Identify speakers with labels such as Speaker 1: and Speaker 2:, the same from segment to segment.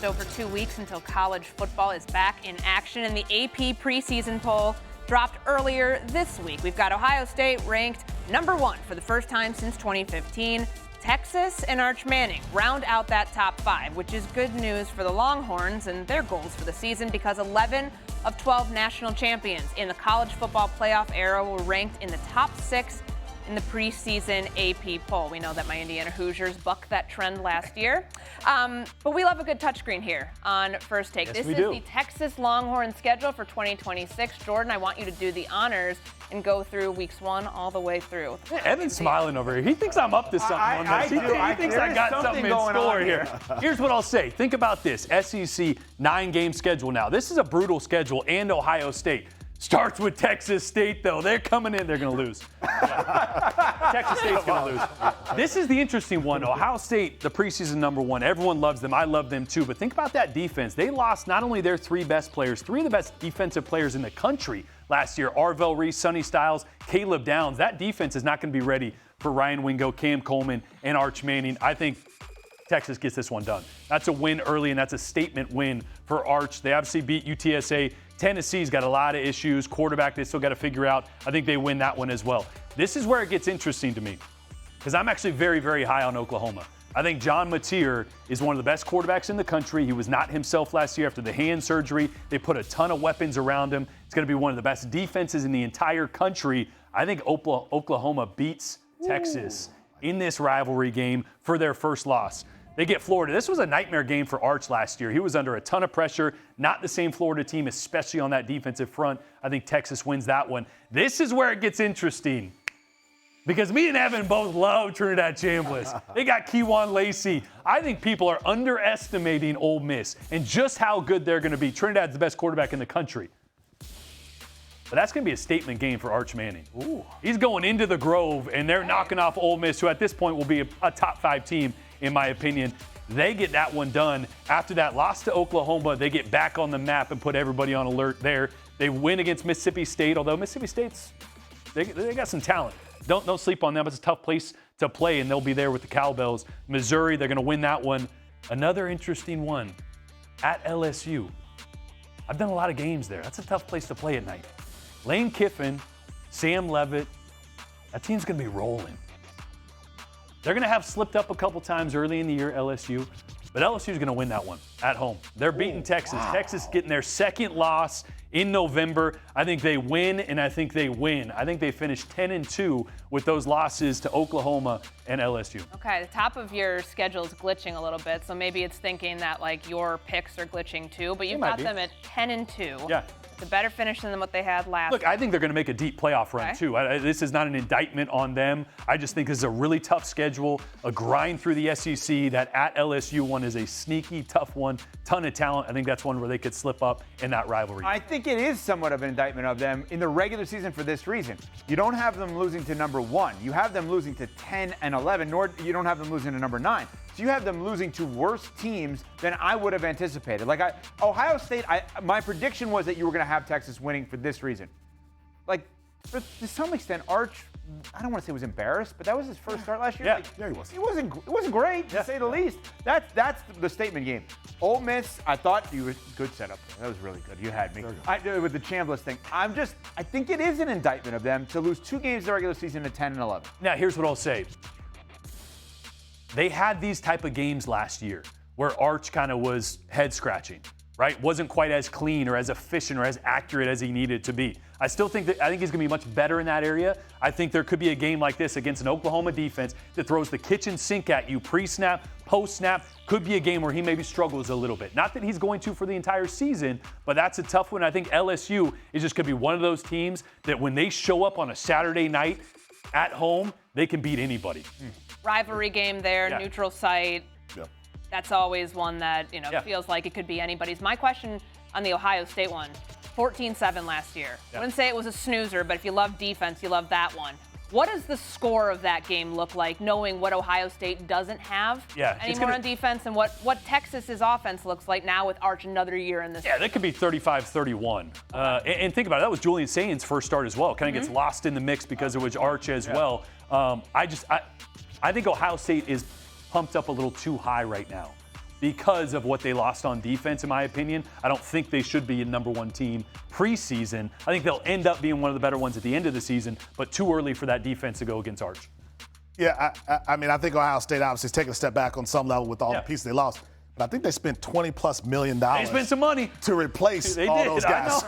Speaker 1: over 2 weeks until college football is back in action, and the AP preseason poll dropped earlier this week. We've got Ohio State ranked number 1 for the first time since 2015. Texas and Arch Manning round out that top 5, which is good news for the Longhorns and their goals for the season, because 11 of 12 national champions in the college football playoff era were ranked in the top 6 in the preseason AP poll. We know that my Indiana Hoosiers bucked that trend last year. But we love a good touchscreen here on First Take.
Speaker 2: Yes,
Speaker 1: this is
Speaker 2: do.
Speaker 1: the Texas Longhorns schedule for 2026. Jordan, I want you to do the honors and go through weeks 1 all the way through.
Speaker 2: Evan's smiling over here. He thinks I'm up to something on this. He thinks I got something in store here. Here's what I'll say. Think about this. SEC 9-game schedule now. This is a brutal schedule, and Ohio State. Starts with Texas State, though. They're coming in. They're going to lose. Texas State's going to lose. This is the interesting one. Ohio State, the preseason number 1. Everyone loves them. I love them, too. But think about that defense. They lost not only their 3 best players, 3 of the best defensive players in the country last year. Arvell Reese, Sonny Styles, Caleb Downs. That defense is not going to be ready for Ryan Wingo, Cam Coleman, and Arch Manning. I think Texas gets this one done. That's a win early, and that's a statement win for Arch. They obviously beat UTSA. Tennessee's got a lot of issues. Quarterback, they still got to figure out. I think they win that one as well. This is where it gets interesting to me, because I'm actually very, very high on Oklahoma. I think John Mateer is one of the best quarterbacks in the country. He was not himself last year after the hand surgery. They put a ton of weapons around him. It's going to be one of the best defenses in the entire country. I think Oklahoma beats Texas in this rivalry game for their first loss. They get Florida. This was a nightmare game for Arch last year. He was under a ton of pressure. Not the same Florida team, especially on that defensive front. I think Texas wins that one. This is where it gets interesting, because me and Evan both love Trinidad Chambliss. They got Keywan Lacey. I think people are underestimating Ole Miss and just how good they're going to be. Trinidad's the best quarterback in the country. But that's going to be a statement game for Arch Manning. Ooh. He's going into the Grove, and they're knocking off Ole Miss, who at this point will be a top 5 team, in my opinion. They get that one done. After that loss to Oklahoma, they get back on the map and put everybody on alert there. They win against Mississippi State, although Mississippi State's, they got some talent. Don't sleep on them. It's a tough place to play, and they'll be there with the Cowbells. Missouri, they're going to win that one. Another interesting one at LSU. I've done a lot of games there. That's a tough place to play at night. Lane Kiffin, Sam Leavitt, that team's going to be rolling. They're going to have slipped up a couple times early in the year, LSU, but LSU's going to win that one at home. They're beating Texas. Wow. Texas getting their second loss in November. I think they win, and I think they win. I think they finish 10-2 with those losses to Oklahoma and LSU. Okay, the top of your schedule is glitching a little bit, so maybe it's thinking that like your picks are glitching too, but you've got them at 10-2. Yeah. It's a better finish than what they had last year. Look, I think they're going to make a deep playoff run, too. This is not an indictment on them. I just think this is a really tough schedule, a grind through the SEC. That at LSU one is a sneaky, tough one, ton of talent. I think that's one where they could slip up in that rivalry. I think it is somewhat of an indictment of them in the regular season for this reason. You don't have them losing to number 1. You have them losing to 10 and 11, nor you don't have them losing to number 9. So you have them losing to worse teams than I would have anticipated. Like Ohio State, my prediction was that you were going to have Texas winning for this reason. Like, to some extent, Arch, I don't want to say was embarrassed, but that was his first start last year. Yeah, he was. It wasn't great, to say the least. That's the statement game. Ole Miss, I thought you were good setup. That was really good. You had me. With the Chambliss thing. I think it is an indictment of them to lose 2 games in the regular season to 10 and 11. Now, here's what I'll say. They had these type of games last year where Arch kind of was head-scratching, right? Wasn't quite as clean or as efficient or as accurate as he needed to be. I think he's going to be much better in that area. I think there could be a game like this against an Oklahoma defense that throws the kitchen sink at you pre-snap, post-snap. Could be a game where he maybe struggles a little bit. Not that he's going to for the entire season, but that's a tough one. I think LSU is just going to be one of those teams that when they show up on a Saturday night at home, they can beat anybody. Rivalry game there, neutral site. Yep. That's always one that, feels like it could be anybody's. My question on the Ohio State one, 14-7 last year. I wouldn't say it was a snoozer, but if you love defense, you love that one. What does the score of that game look like, knowing what Ohio State doesn't have anymore on defense and what Texas's offense looks like now with Arch another year in this? Yeah, that could be 35-31. And think about it, that was Julian Saint's first start as well. Kind of gets lost in the mix because it was Arch as well. I think Ohio State is pumped up a little too high right now. because of what they lost on defense, in my opinion. I don't think they should be a number one team preseason. I think they'll end up being one of the better ones at the end of the season, but too early for that defense to go against Arch.
Speaker 3: Yeah, I mean, I think Ohio State obviously is taking a step back on some level with all the pieces they lost. But I think they spent $20+ million.
Speaker 2: They spent some money
Speaker 3: to replace all those guys.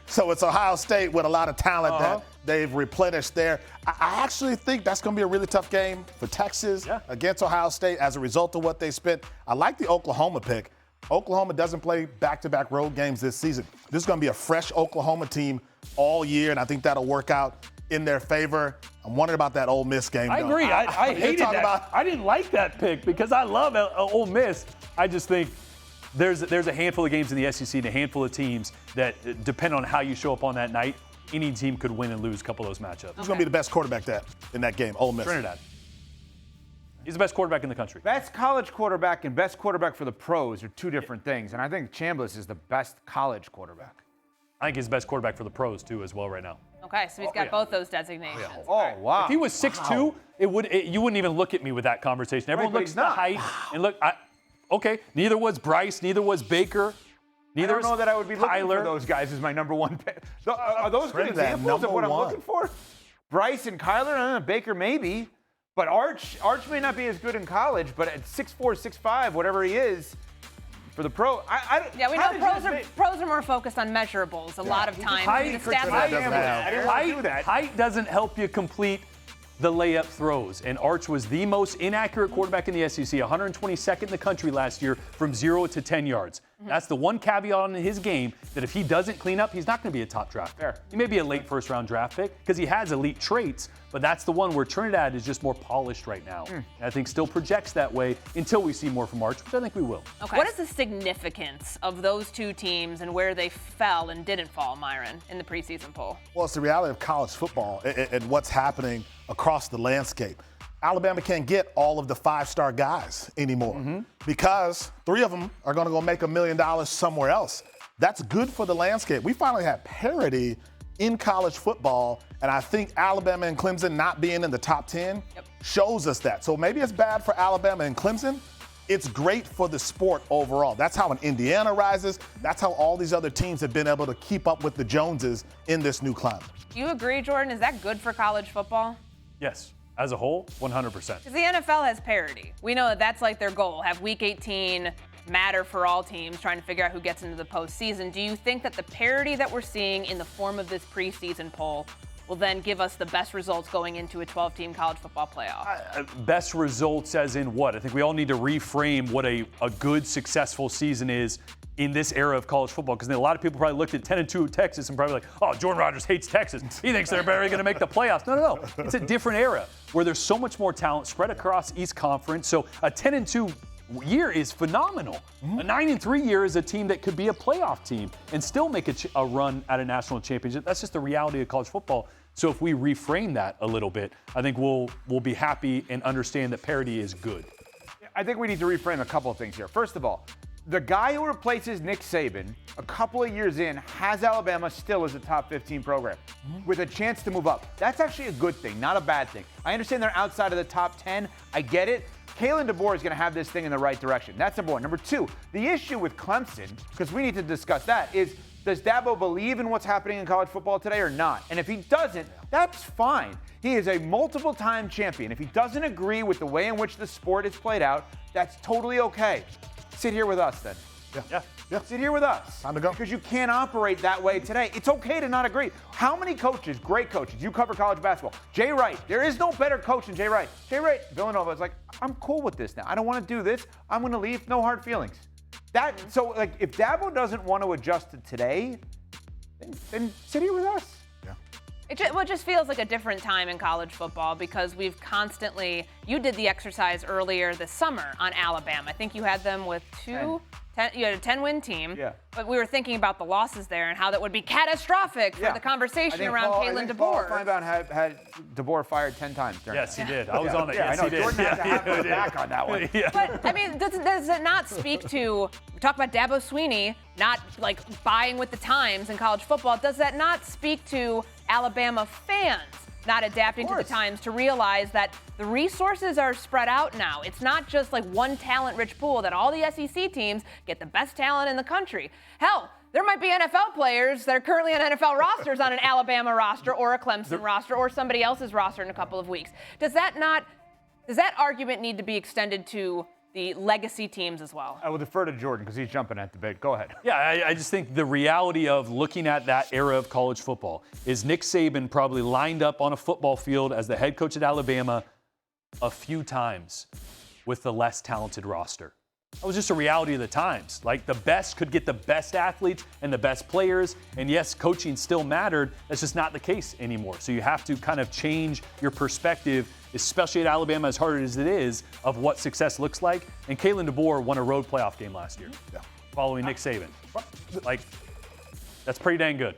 Speaker 3: So it's Ohio State with a lot of talent that they've replenished there. I actually think that's going to be a really tough game for Texas against Ohio State as a result of what they spent. I like the Oklahoma pick. Oklahoma doesn't play back-to-back road games this season. This is going to be a fresh Oklahoma team all year, and I think that'll work out in their favor. I'm wondering about that Ole Miss game.
Speaker 2: I agree. I hated that. I didn't like that pick because I love Ole Miss. I just think there's a handful of games in the SEC and a handful of teams that depend on how you show up on that night. Any team could win and lose a couple of those matchups.
Speaker 3: Who's going to be the best quarterback in that game? Ole Miss.
Speaker 2: Trinidad. He's the best quarterback in the country.
Speaker 4: Best college quarterback and best quarterback for the pros are two different things, and I think Chambliss is the best college quarterback.
Speaker 2: I think he's the best quarterback for the pros, too, as well right now.
Speaker 1: Okay, so he's got both those designations.
Speaker 4: Oh, wow.
Speaker 2: If he was 6'2", you wouldn't even look at me with that conversation. Everyone looks at the height. And look, neither was Bryce, neither was Baker.
Speaker 4: I don't know that I would be looking for those guys as my number one pick. Are those good examples of what I'm looking for? Bryce and Kyler? I don't know, Baker maybe. But Arch may not be as good in college, but at 6'4", 6'5", whatever he is, for the pro,
Speaker 1: we know pros are more focused on measurables a lot of times.
Speaker 2: Height doesn't help you complete the layup throws. And Arch was the most inaccurate quarterback in the SEC, 122nd in the country last year from 0 to 10 yards. That's the one caveat in his game that if he doesn't clean up, he's not going to be a top draft pick. He may be a late first-round draft pick because he has elite traits, but that's the one where Trinidad is just more polished right now. And I think still projects that way until we see more from Arch, which I think we will.
Speaker 1: Okay. What is the significance of those two teams and where they fell and didn't fall, Myron, in the preseason poll?
Speaker 3: Well, it's the reality of college football and what's happening across the landscape. Alabama can't get all of the five-star guys anymore because 3 of them are going to go make $1 million somewhere else. That's good for the landscape. We finally have parity in college football, and I think Alabama and Clemson not being in the top 10 shows us that. So maybe it's bad for Alabama and Clemson. It's great for the sport overall. That's how an Indiana rises. That's how all these other teams have been able to keep up with the Joneses in this new climate.
Speaker 1: Do you agree, Jordan? Is that good for college football?
Speaker 2: Yes. As a whole, 100%.
Speaker 1: Because the NFL has parity. We know that that's like their goal. Have Week 18 matter for all teams, trying to figure out who gets into the postseason. Do you think that the parity that we're seeing in the form of this preseason poll will then give us the best results going into a 12-team college football playoff?
Speaker 2: Best results as in what? I think we all need to reframe what a good, successful season is in this era of college football, because a lot of people probably looked at 10-2 Texas and probably like, oh, Jordan Rodgers hates Texas. He thinks they're barely going to make the playoffs. No. It's a different era where there's so much more talent spread across East Conference. So a 10-2 year is phenomenal. A 9-3 year is a team that could be a playoff team and still make a run at a national championship. That's just the reality of college football. So if we reframe that a little bit, I think we'll be happy and understand that parity is good.
Speaker 4: I think we need to reframe a couple of things here. First of all, the guy who replaces Nick Saban a couple of years in has Alabama still as a top 15 program with a chance to move up. That's actually a good thing, not a bad thing. I understand they're outside of the top 10. I get it. Kalen DeBoer is going to have this thing in the right direction. That's number one. Number two, the issue with Clemson, because we need to discuss that, is does Dabo believe in what's happening in college football today or not? And if he doesn't, that's fine. He is a multiple-time champion. If he doesn't agree with the way in which the sport is played out, that's totally okay. Sit here with us then.
Speaker 3: Yeah.
Speaker 4: Sit here with us.
Speaker 3: Time to go.
Speaker 4: Because you can't operate that way today. It's okay to not agree. How many coaches, great coaches, you cover college basketball. Jay Wright, there is no better coach than Jay Wright. Jay Wright, Villanova is like, I'm cool with this now. I don't want to do this. I'm going to leave. No hard feelings. So if Dabo doesn't want to adjust to today, then sit here with us.
Speaker 1: It just feels like a different time in college football because we've constantly, you did the exercise earlier this summer on Alabama. I think you had them with you had a 10-win team.
Speaker 4: Yeah.
Speaker 1: But we were thinking about the losses there and how that would be catastrophic for the conversation around Kalen DeBoer.
Speaker 4: Paul Feinbaum had DeBoer fired 10 times.
Speaker 2: Yes, he did. I was on it. Yes,
Speaker 4: I know.
Speaker 2: he did.
Speaker 4: Jordan had to have my back on that one.
Speaker 1: But, I mean, does it not speak to, we talk about Dabo Swinney not, buying with the times in college football. Does that not speak to Alabama fans not adapting to the times to realize that the resources are spread out now. It's not just like one talent-rich pool that all the SEC teams get the best talent in the country. Hell, there might be NFL players that are currently on NFL rosters on an Alabama roster or a Clemson roster or somebody else's roster in a couple of weeks. Does that argument need to be extended to the legacy teams as well?
Speaker 4: I will defer to Jordan because he's jumping at the bit. Go ahead.
Speaker 2: Yeah, I just think the reality of looking at that era of college football is Nick Saban probably lined up on a football field as the head coach at Alabama a few times with the less talented roster. That was just a reality of the times. Like, the best could get the best athletes and the best players. And yes, coaching still mattered. That's just not the case anymore. So you have to kind of change your perspective, especially at Alabama, as hard as it is, of what success looks like. And Kalen DeBoer won a road playoff game last year, following Nick Saban. Like, that's pretty dang good.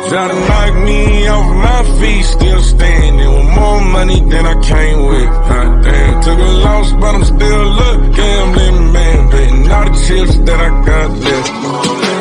Speaker 5: Try to knock me off my feet, still standing with more money than I came with. Hot damn, took a loss, but I'm still up. Gambling man, betting all the chips that I got left.